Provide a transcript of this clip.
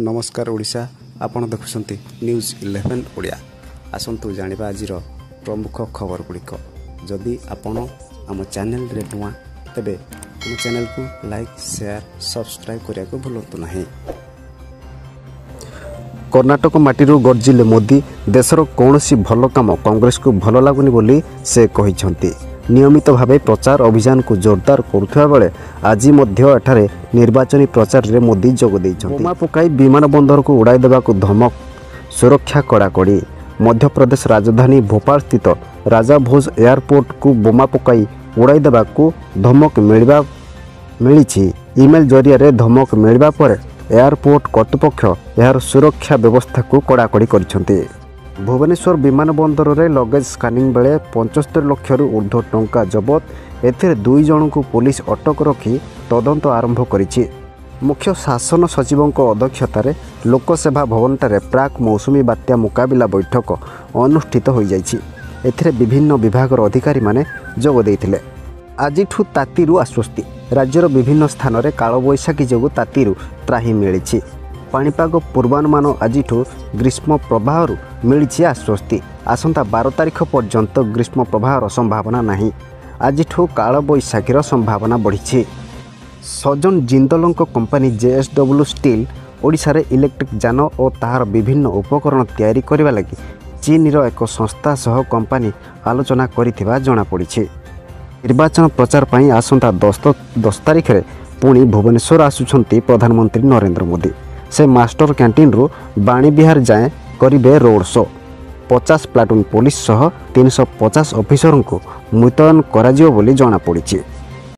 नमस्कार ओडिशा आपण देखुछंती न्यूज 11 ओडिया आसंतु जानिबा आजिर प्रमुख खबर गुड़िक जदि आपण आम चैनल रे नुआ तेबे आम चैनल को लाइक शेयर सब्सक्राइब करिया को भूलंतु नाही। कर्नाटक माटीरू गर्जिले मोदी देशर कौनसी भल काम कांग्रेस को भल लागुनी बोली से कहिसंती। नियमित भावे प्रचार अभियान को जोरदार करुवा बेले आज एठारे निर्वाचनी प्रचार रे मोदी जोग देइछंती। बोमा पकाई विमान बंदर को उड़ाई देबा को धमक, सुरक्षा कड़ाकड़ी। मध्य प्रदेश राजधानी भोपाल स्थित राजा भोज एयरपोर्ट को बोमा पकाई उड़ाई देबा को धमक मिली। ईमेल जरिया धमक मिलवा पर एयरपोर्ट कर्तृपक्ष यार सुरक्षा व्यवस्था को कड़ाकड़ी करिसंती। भुवनेश्वर विमान बंदर रे लगेज स्कानिंग बेले 75 लाख रु ऊर्ध्व टंका जबत। एथिरे 2 जन को पुलिस अटक रखी तदंत आरंभ करिछि। मुख्य शासन सचिवों अध्यक्षतार लोकसेवा भवनटारे प्राक मौसुमी बात्या मुकाबिला बैठक अनुष्ठित हो जाइछि। एथिरे विभिन्न विभागर अधिकारी माने जोग देइथिले। आजिठु तातीरु आश्वस्ति। राज्यर विभिन्न स्थान रे कालबैशाखी जोगु तातीरु त्राही मिलिछि। पाणीपाग पूर्वानुमान आजिठु ग्रीष्म प्रवाहरु मिलिछि आश्वस्ति। आसंता 12 तारिख पर्यंत ग्रीष्म प्रवाहर संभावना नहीं। आजिठु कालबैशाखीर संभावना बढ़िछि। सजन जिंदलଙ୍କ कंपनी JSW स्टील ओडिशा रे इलेक्ट्रिक जान और ताहार विभिन्न उपकरण तैयारी करबा लागि चीन रो एक संस्था सह कंपनी आलोचना करिथिबा जणा पड़िछि। निर्वाचन प्रचार पई आसंता 10 तारिख रे पुणी भुवनेश्वर आसुछंती प्रधानमंत्री नरेंद्र मोदी। से मास्टर कैंटीन रु बाणी विहार जाए करिबे रोड शो। 50 प्लाटून पुलिस सह 350 ऑफिसर को मुतयन करा जियो बोली जणा पड़िछि।